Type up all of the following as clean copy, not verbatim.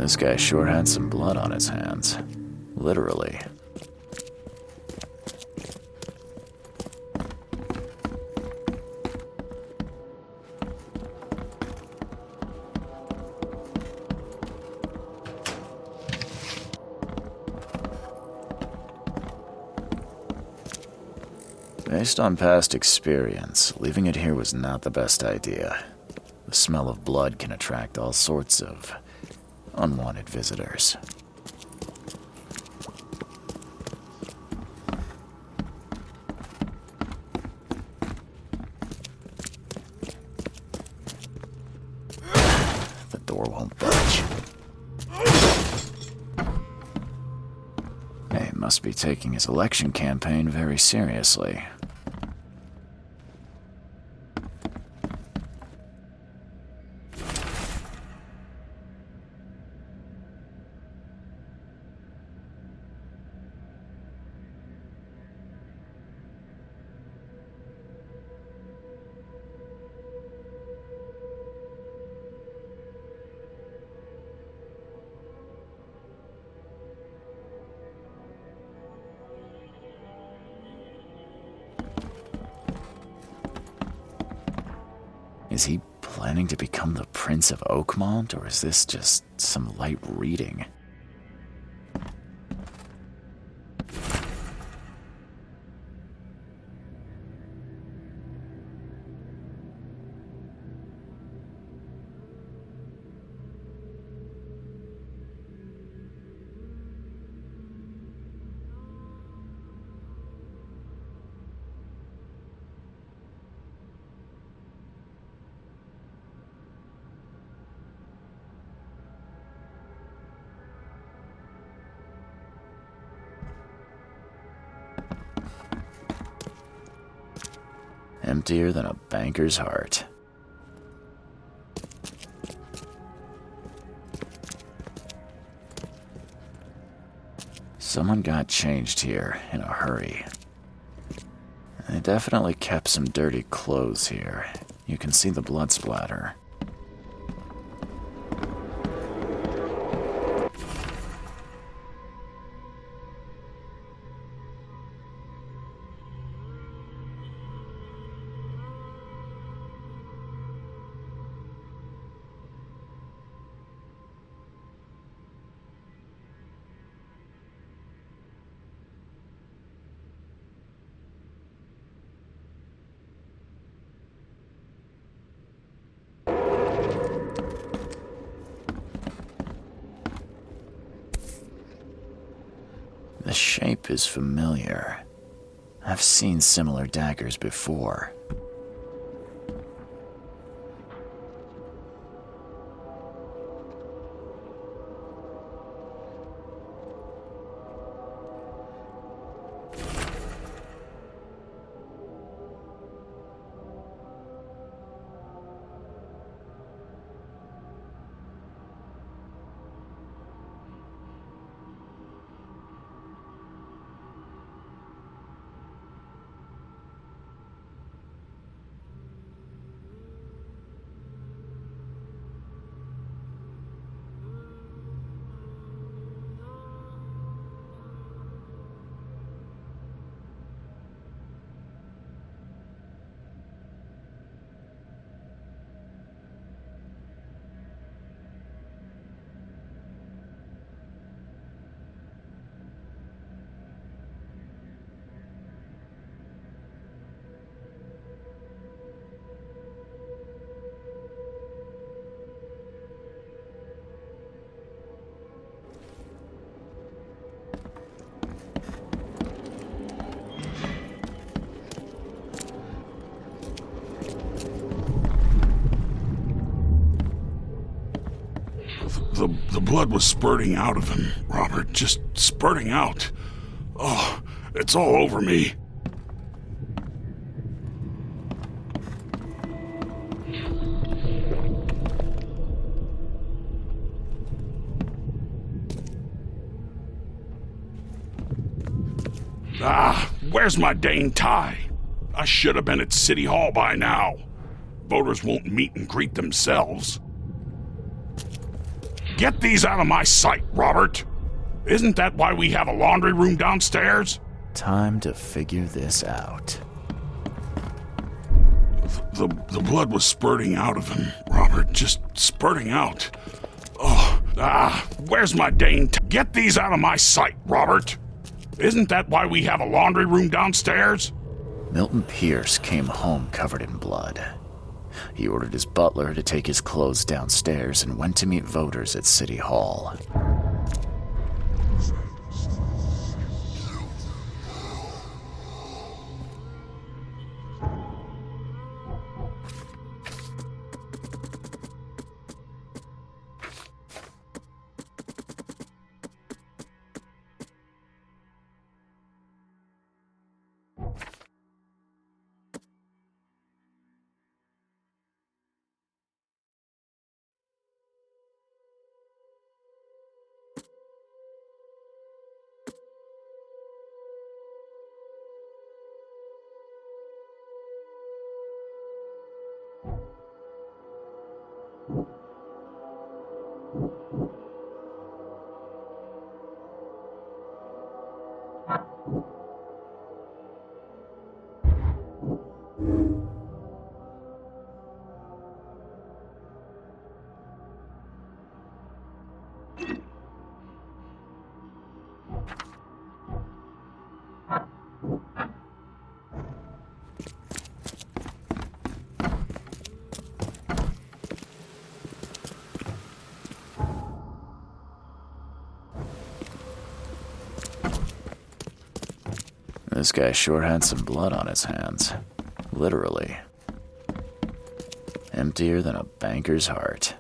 This guy sure had some blood on his hands. Literally. Based on past experience, leaving it here was not the best idea. The smell of blood can attract all sorts of unwanted visitors. The door won't budge. He must be taking his election campaign very seriously. Is he planning to become the Prince of Oakmont, or is this just some light reading? Emptier than a banker's heart. Someone got changed here in a hurry. They definitely kept some dirty clothes here. You can see the blood splatter. The shape is familiar. I've seen similar daggers before. The blood was spurting out of him, Robert. Just spurting out. Oh, it's all over me. Where's my dang tie? I should have been at City Hall by now. Voters won't meet and greet themselves. Get these out of my sight, Robert. Isn't that why we have a laundry room downstairs? Time to figure this out. The blood was spurting out of him, Robert. Just spurting out. Oh, where's my dang Get these out of my sight, Robert. Isn't that why we have a laundry room downstairs? Milton Pierce came home covered in blood. He ordered his butler to take his clothes downstairs and went to meet voters at City Hall. This guy sure had some blood on his hands. Literally. Emptier than a banker's heart.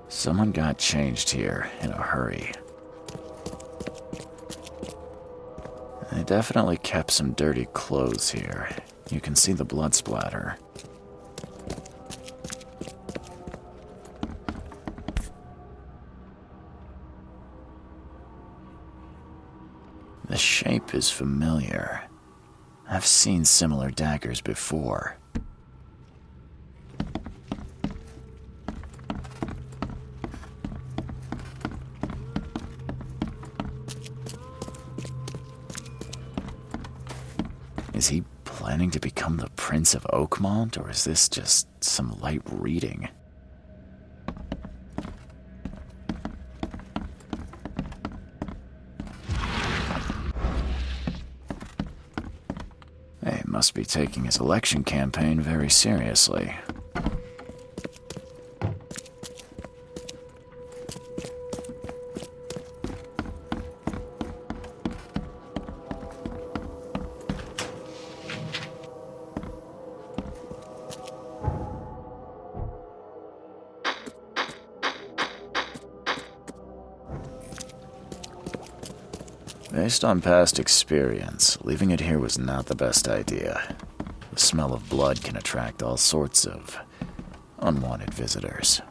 Someone got changed here in a hurry. They definitely kept some dirty clothes here. You can see the blood splatter. The shape is familiar. I've seen similar daggers before. Is he planning to become the Prince of Oakmont, or is this just some light reading? He must be taking his election campaign very seriously. Based on past experience, leaving it here was not the best idea. The smell of blood can attract all sorts of unwanted visitors.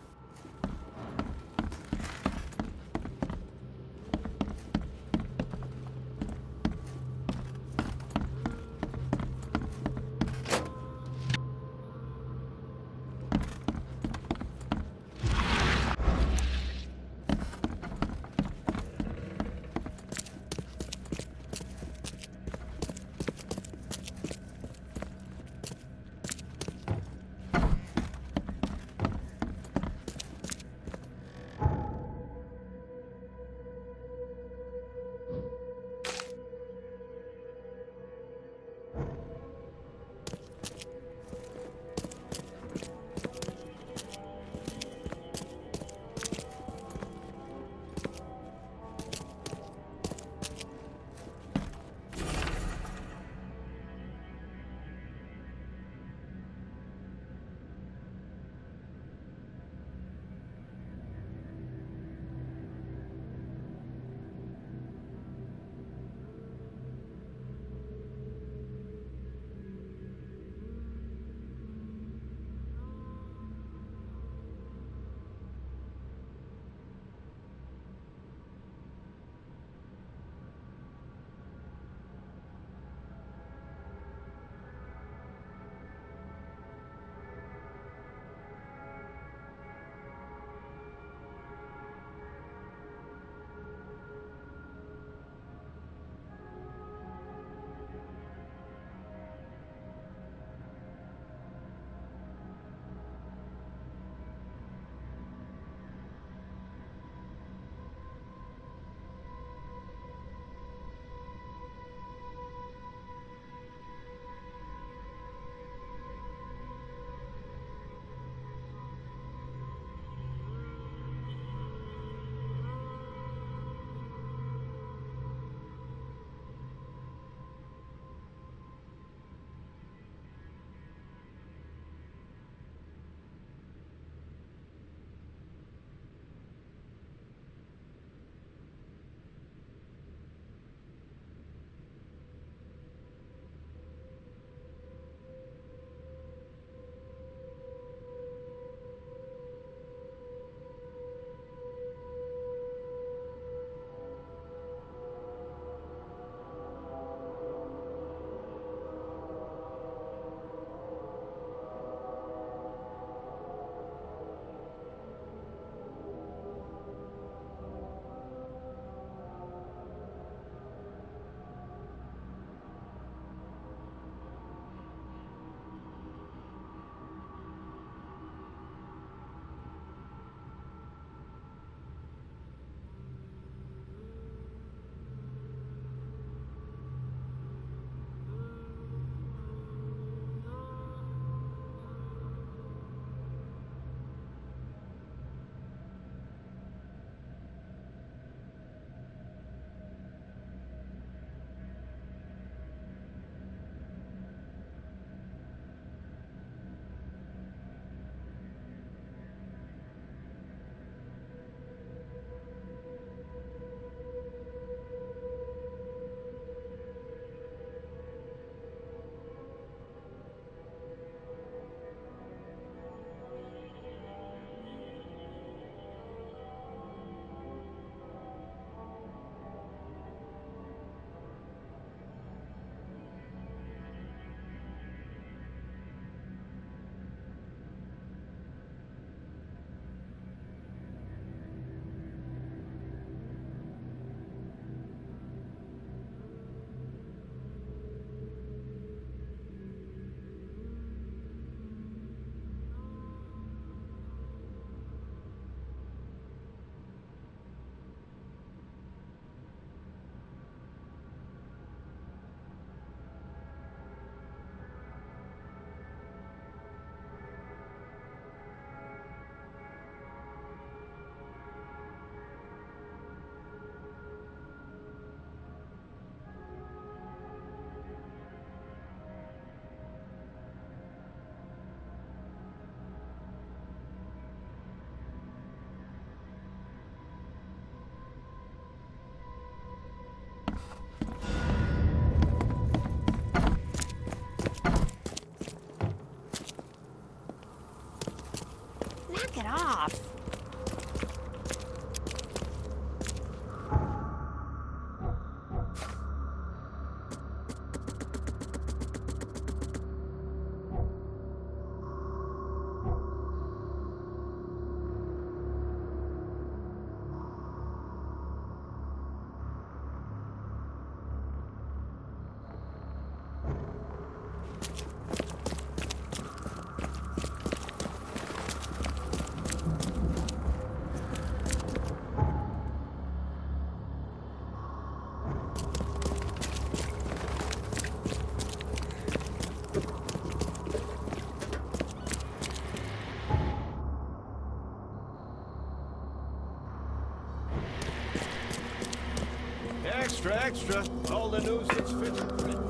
extra. All the news that's fit for print.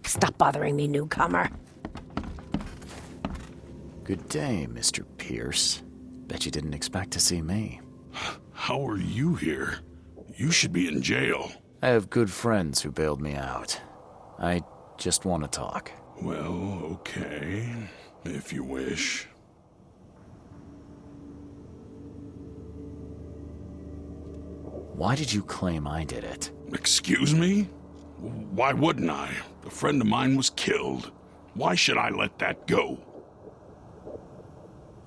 Stop bothering me, newcomer. Good day, Mr. Pierce. Bet you didn't expect to see me. How are you here? You should be in jail. I have good friends who bailed me out. I just want to talk. Well, okay. If you wish. Why did you claim I did it? Excuse me? Why wouldn't I? A friend of mine was killed. Why should I let that go?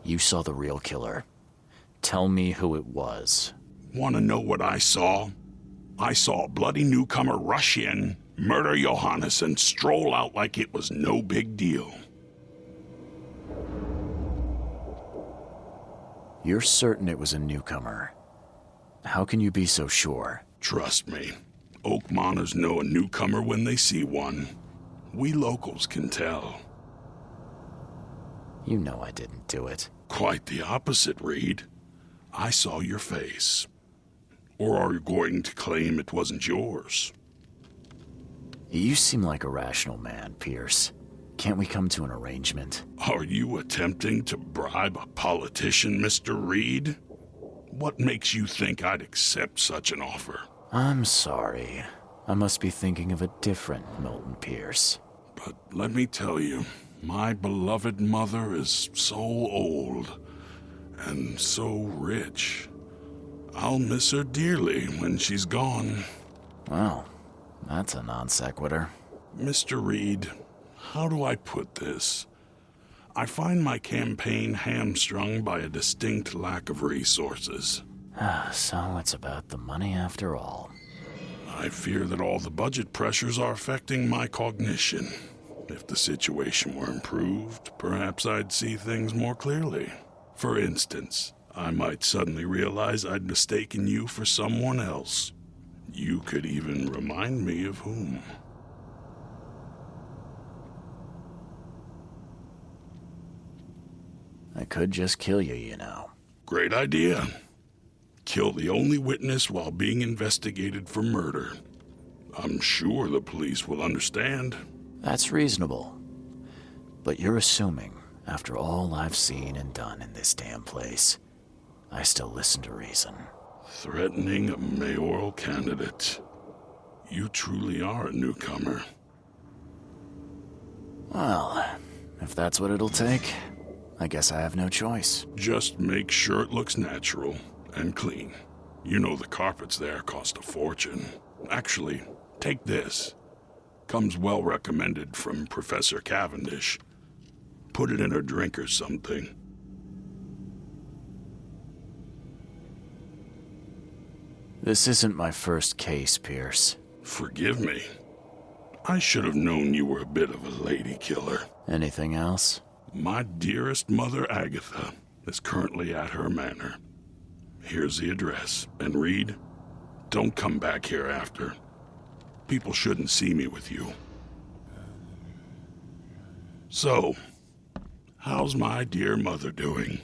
You saw the real killer. Tell me who it was. Want to know what I saw? I saw a bloody newcomer rush in, murder Johannes, and stroll out like it was no big deal. You're certain it was a newcomer. How can you be so sure? Trust me, Oakmoners know a newcomer when they see one. We locals can tell. You know I didn't do it. Quite the opposite, Reed. I saw your face. Or are you going to claim it wasn't yours? You seem like a rational man, Pierce. Can't we come to an arrangement? Are you attempting to bribe a politician, Mr. Reed? What makes you think I'd accept such an offer? I'm sorry. I must be thinking of a different Milton Pierce. But let me tell you, my beloved mother is so old and so rich. I'll miss her dearly when she's gone. Well, that's a non sequitur. Mr. Reed, how do I put this? I find my campaign hamstrung by a distinct lack of resources. So it's about the money after all. I fear that all the budget pressures are affecting my cognition. If the situation were improved, perhaps I'd see things more clearly. For instance, I might suddenly realize I'd mistaken you for someone else. You could even remind me of whom. I could just kill you, you know. Great idea. Kill the only witness while being investigated for murder. I'm sure the police will understand. That's reasonable. But you're assuming, after all I've seen and done in this damn place, I still listen to reason. Threatening a mayoral candidate. You truly are a newcomer. Well, if that's what it'll take, I guess I have no choice. Just make sure it looks natural and clean. You know the carpets there cost a fortune. Actually, take this. Comes well recommended from Professor Cavendish. Put it in a drink or something. This isn't my first case, Pierce. Forgive me. I should have known you were a bit of a lady killer. Anything else? My dearest mother, Agatha, is currently at her manor. Here's the address. And Reed, don't come back here after. People shouldn't see me with you. So, how's my dear mother doing?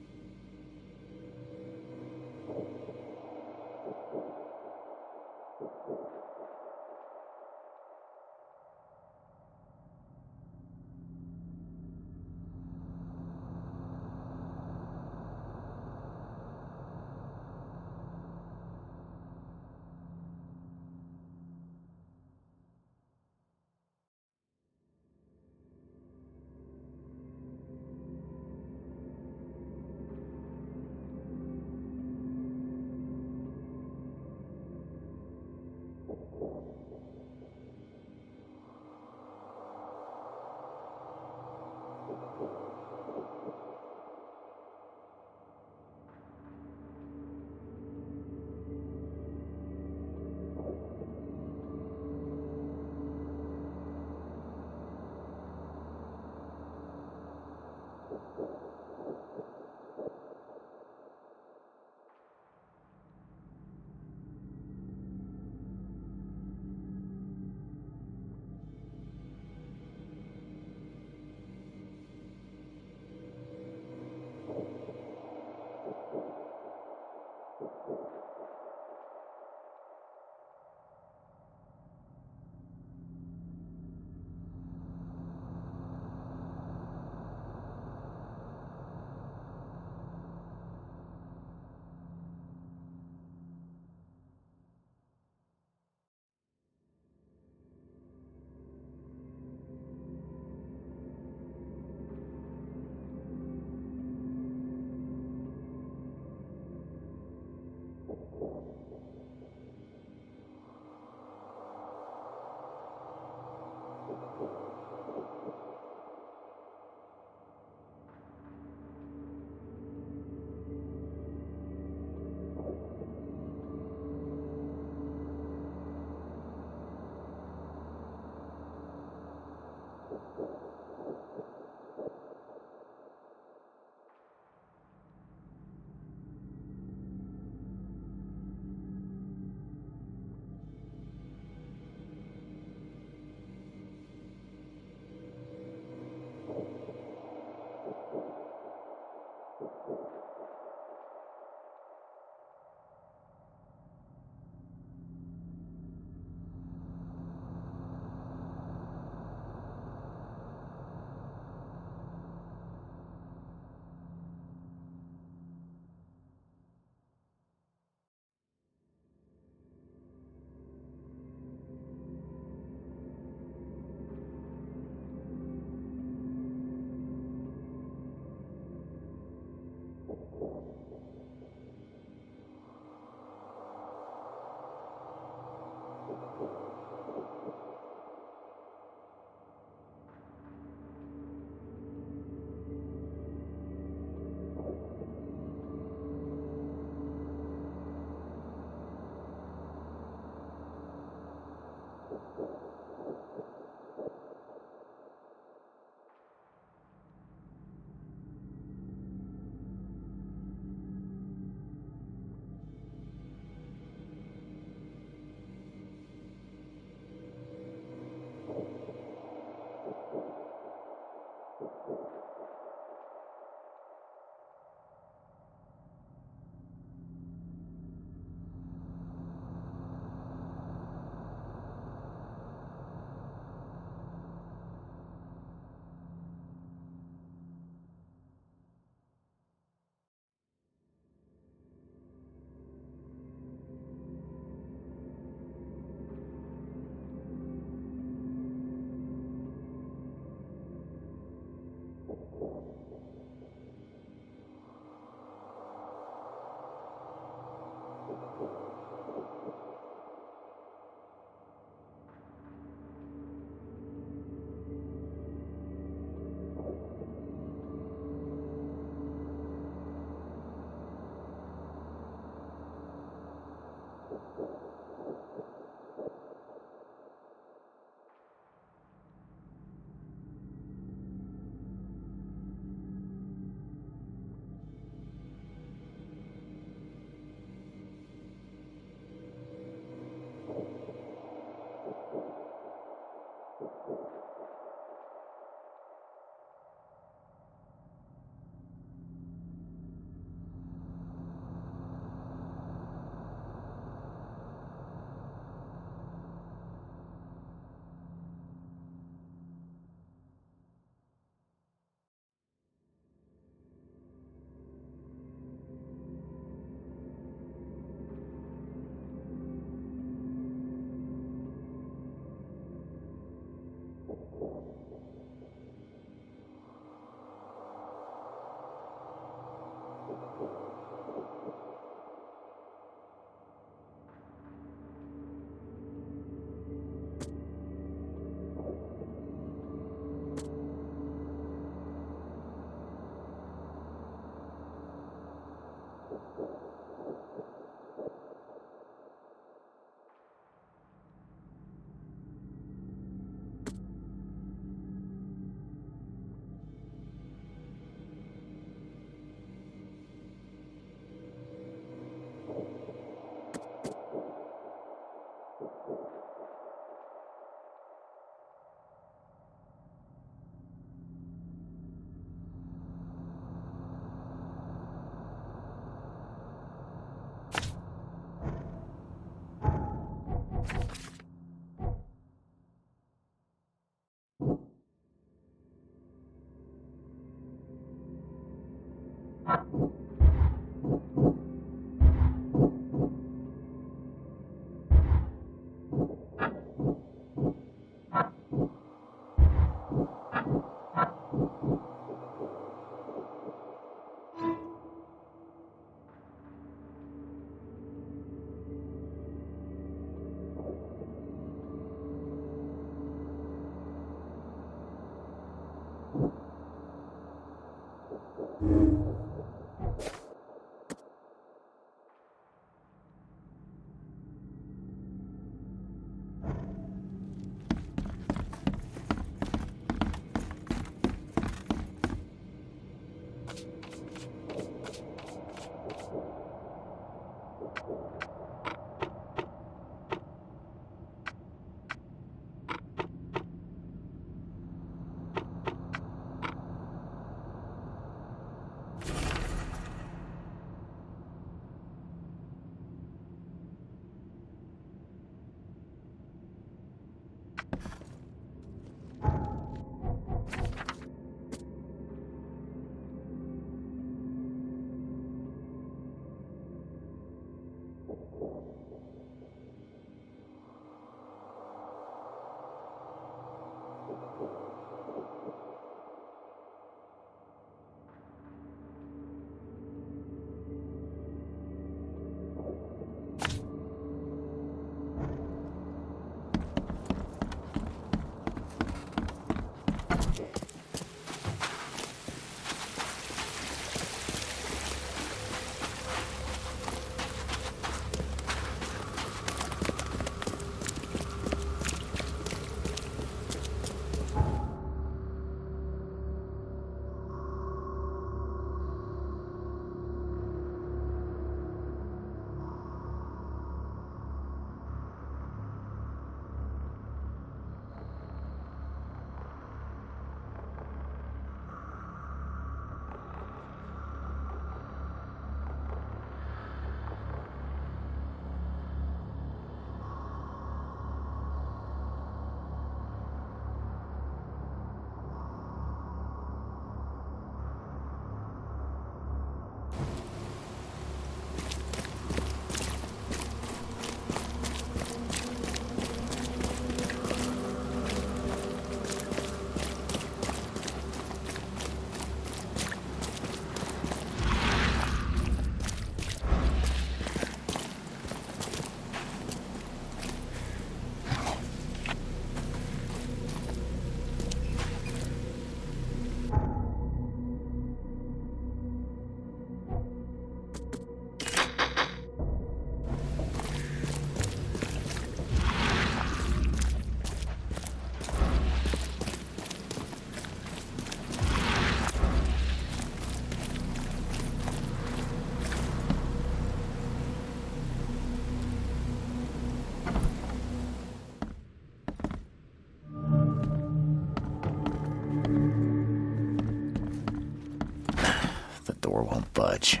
The door won't budge.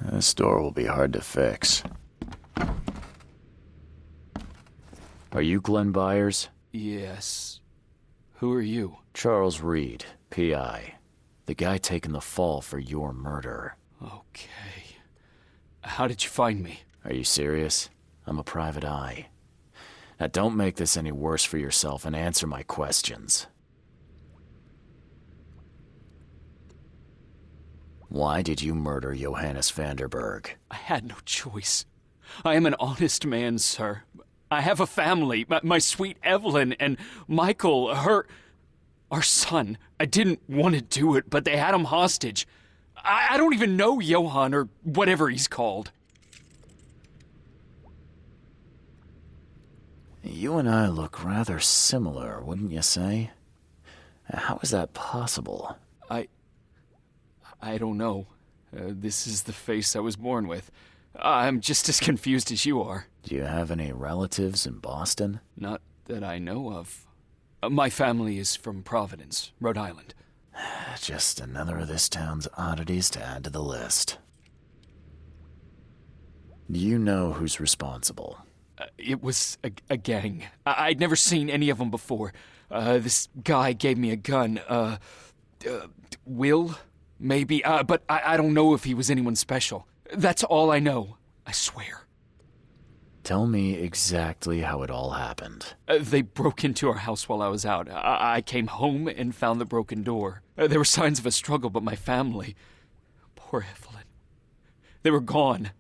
This door will be hard to fix. Are you Glenn Byers? Yes. Who are you? Charles Reed, P.I. The guy taking the fall for your murder. Okay. How did you find me? Are you serious? I'm a private eye. Now don't make this any worse for yourself and answer my questions. Why did you murder Johannes Vanderberg? I had no choice. I am an honest man, sir. I have a family. My sweet Evelyn and Michael, our son. I didn't want to do it, but they had him hostage. I don't even know Johann or whatever he's called. You and I look rather similar, wouldn't you say? How is that possible? I don't know. This is the face I was born with. I'm just as confused as you are. Do you have any relatives in Boston? Not that I know of. My family is from Providence, Rhode Island. Just another of this town's oddities to add to the list. Do you know who's responsible? It was a gang. I'd never seen any of them before. This guy gave me a gun. Will? Maybe. But I don't know if he was anyone special. That's all I know. I swear. Tell me exactly how it all happened. They broke into our house while I was out. I came home and found the broken door. There were signs of a struggle, but my family... Poor Evelyn. They were gone.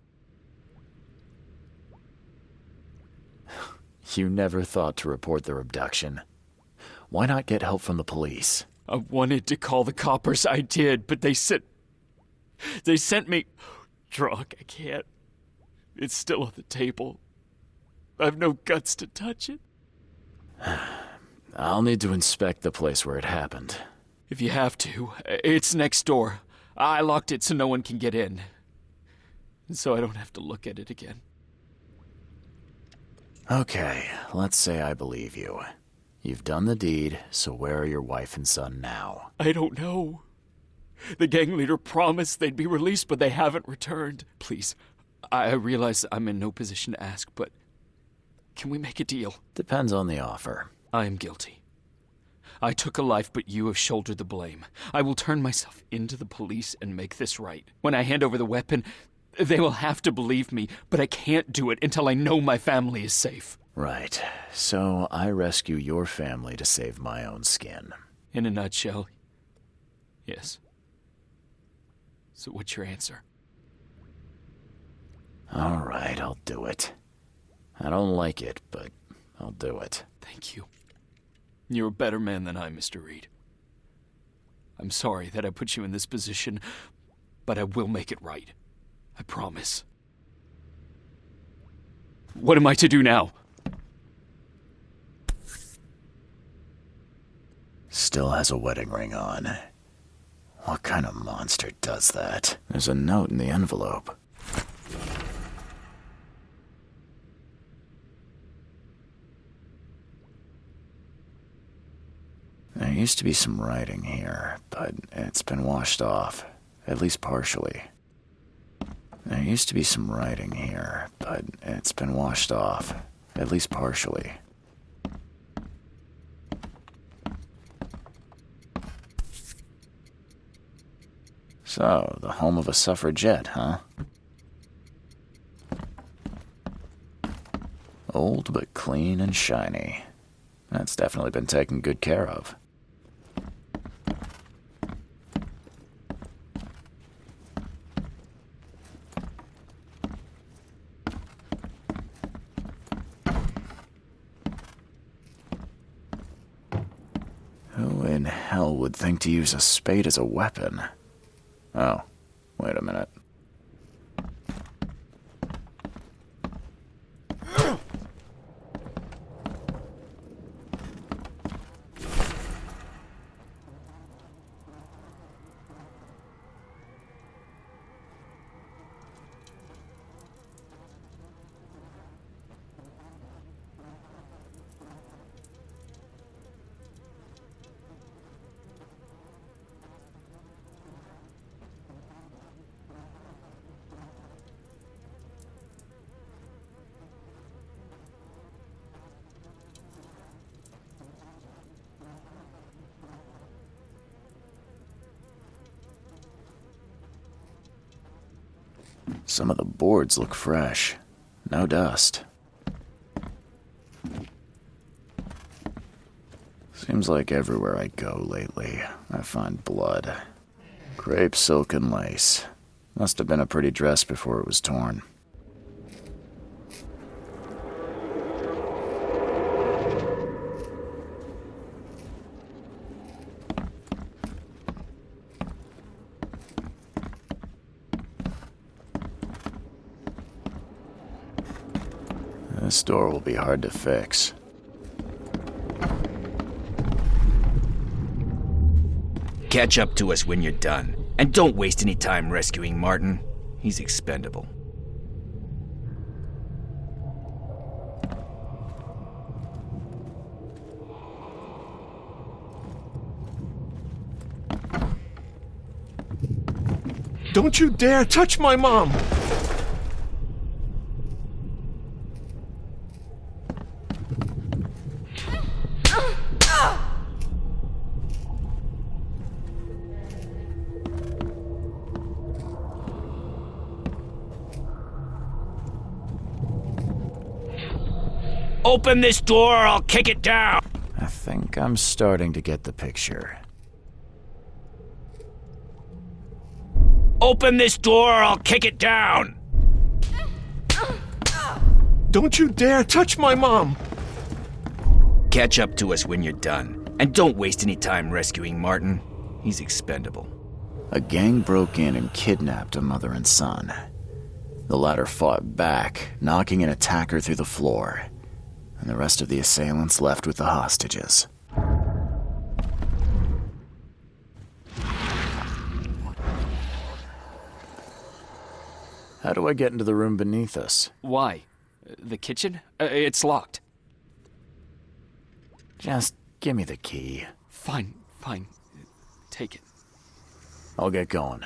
You never thought to report their abduction. Why not get help from the police? I wanted to call the coppers. I did, but they sent me... Drunk, I can't. It's still on the table. I've no guts to touch it. I'll need to inspect the place where it happened. If you have to, it's next door. I locked it so no one can get in. So I don't have to look at it again. Okay, let's say I believe you. You've done the deed, so where are your wife and son now? I don't know. The gang leader promised they'd be released, but they haven't returned. Please, I realize I'm in no position to ask, but can we make a deal? Depends on the offer. I am guilty. I took a life, but you have shouldered the blame. I will turn myself into the police and make this right. When I hand over the weapon, they will have to believe me, but I can't do it until I know my family is safe. Right. So I rescue your family to save my own skin. In a nutshell, yes. So what's your answer? All right, I'll do it. I don't like it, but I'll do it. Thank you. You're a better man than I, Mr. Reed. I'm sorry that I put you in this position, but I will make it right. I promise. What am I to do now? Still has a wedding ring on. What kind of monster does that? There's a note in the envelope. There used to be some writing here, but it's been washed off, at least partially. There used to be some writing here, but it's been washed off, at least partially. So, the home of a suffragette, huh? Old but clean and shiny. That's definitely been taken good care of. Who in hell would think to use a spade as a weapon? Oh, wait a minute. Some of the boards look fresh. No dust. Seems like everywhere I go lately, I find blood. Crepe, silk, and lace. Must have been a pretty dress before it was torn. This door will be hard to fix. Catch up to us when you're done. And don't waste any time rescuing Martin. He's expendable. Don't you dare touch my mom! Open this door or I'll kick it down! I think I'm starting to get the picture. Open this door or I'll kick it down! Don't you dare touch my mom! Catch up to us when you're done. And don't waste any time rescuing Martin. He's expendable. A gang broke in and kidnapped a mother and son. The latter fought back, knocking an attacker through the floor, and the rest of the assailants left with the hostages. How do I get into the room beneath us? Why? The kitchen? It's locked. Just give me the key. Fine. Take it. I'll get going.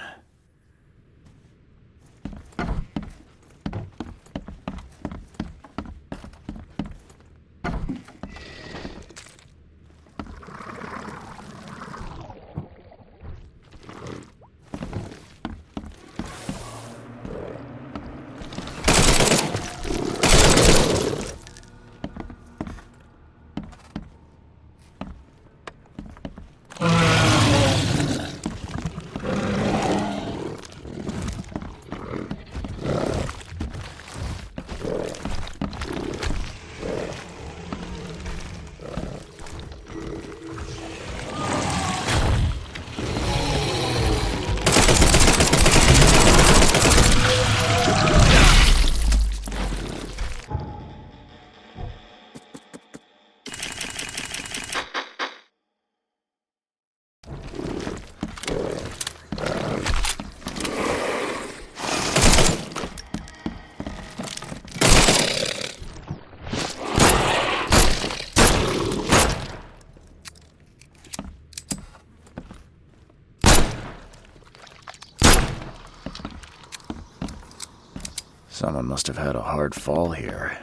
Someone must have had a hard fall here.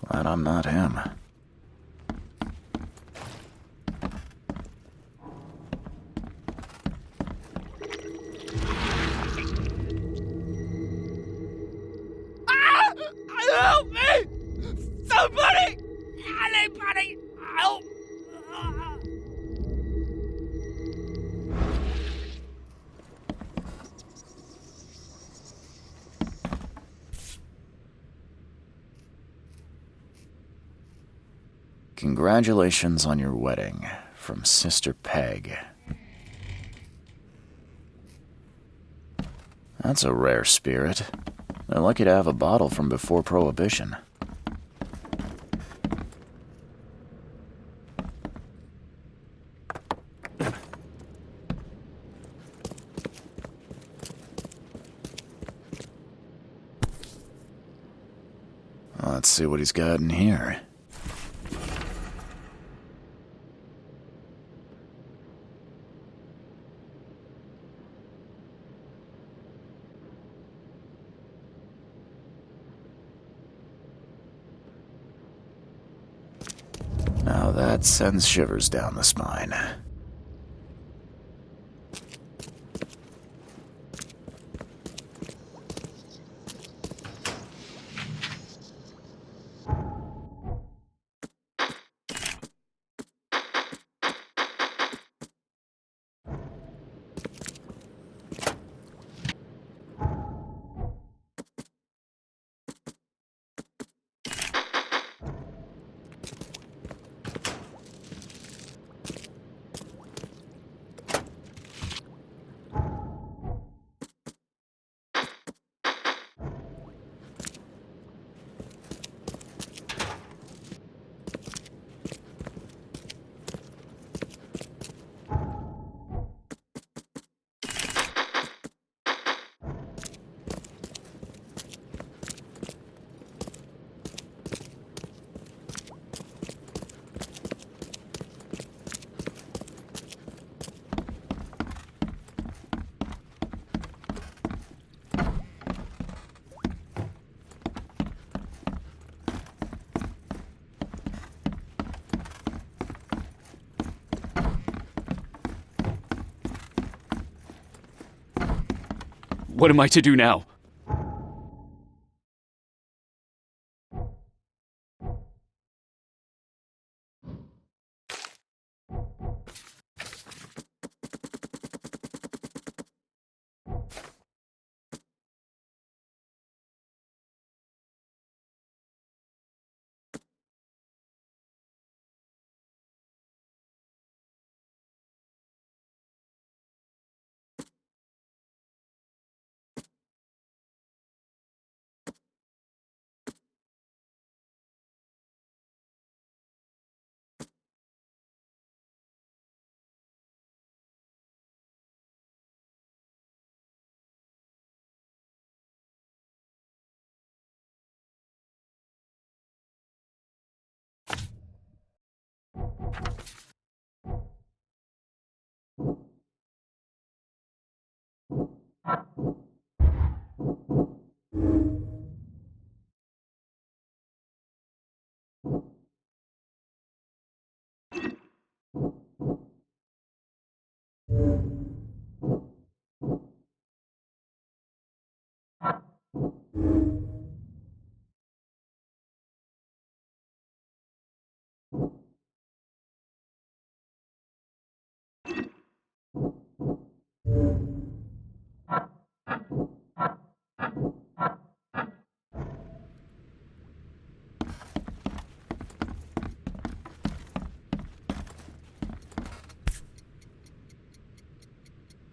Glad I'm not him. Help me! Somebody! Anybody! Help! Congratulations on your wedding, from Sister Peg. That's a rare spirit. They're lucky to have a bottle from before Prohibition. Let's see what he's got in here. Now that sends shivers down the spine. What am I to do now?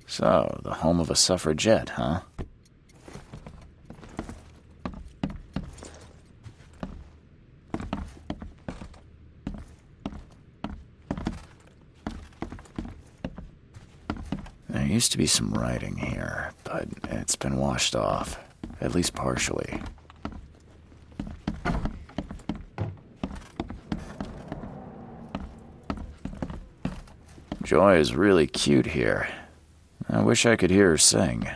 So, the home of a suffragette, huh? There used to be some writing here, but it's been washed off, at least partially. Joy is really cute here. I wish I could hear her sing.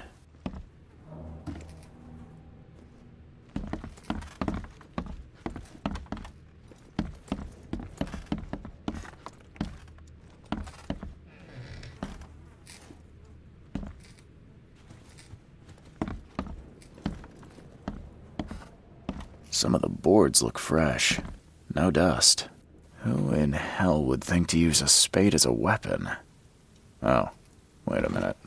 Some of the boards look fresh. No dust. Who in hell would think to use a spade as a weapon? Oh, wait a minute.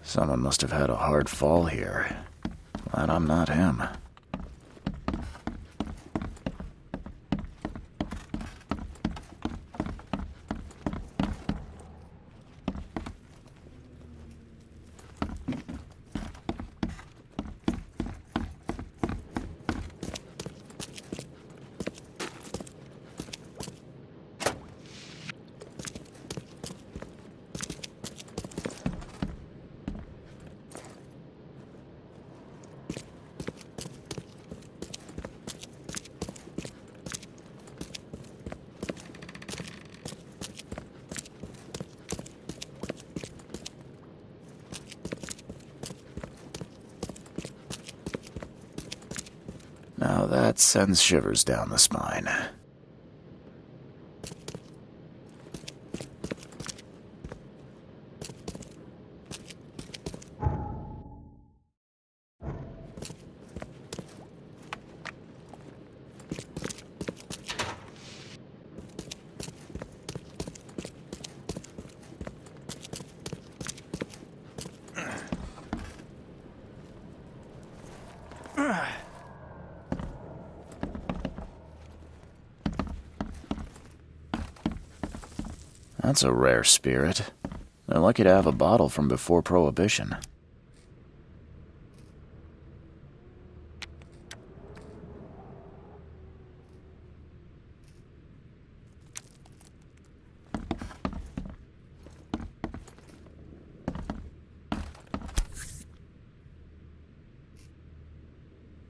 Someone must have had a hard fall here. Glad I'm not him. Now that sends shivers down the spine. That's a rare spirit. They're lucky to have a bottle from before Prohibition.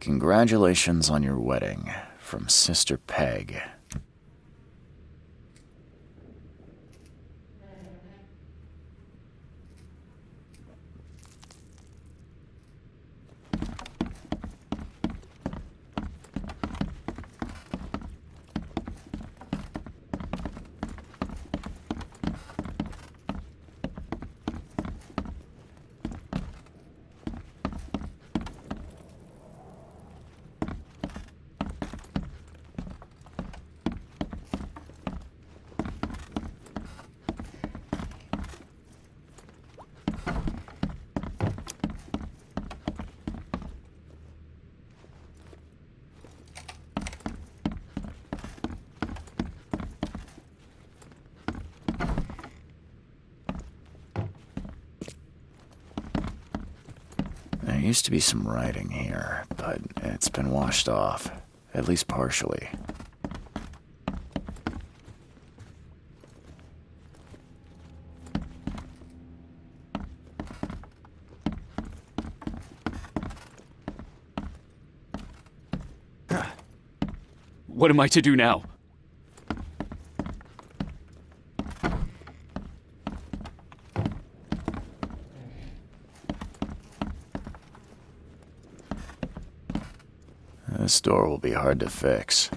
Congratulations on your wedding, from Sister Peg. There used to be some writing here, but it's been washed off, at least partially. What am I to do now? This door will be hard to fix.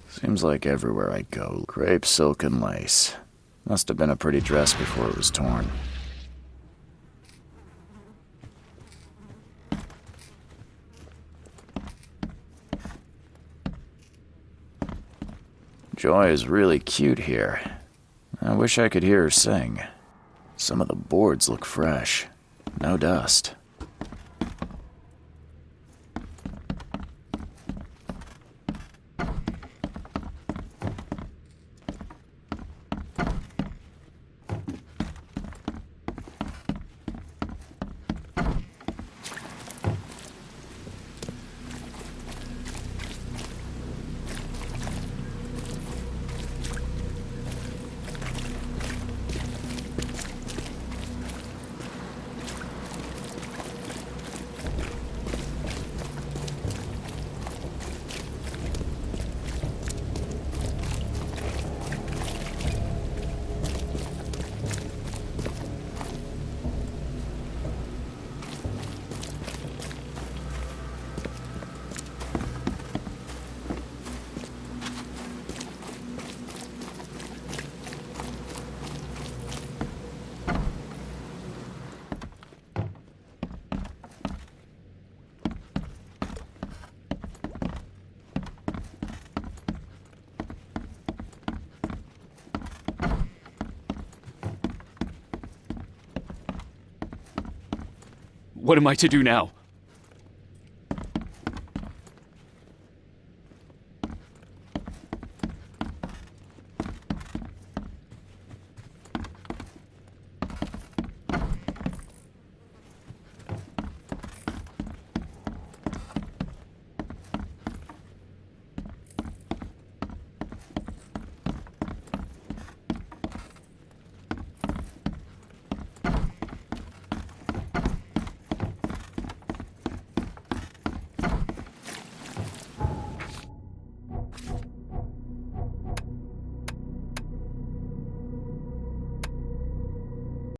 Seems like everywhere I go, crepe, silk, and lace. Must have been a pretty dress before it was torn. Joy is really cute here. I wish I could hear her sing. Some of the boards look fresh. No dust. What am I to do now?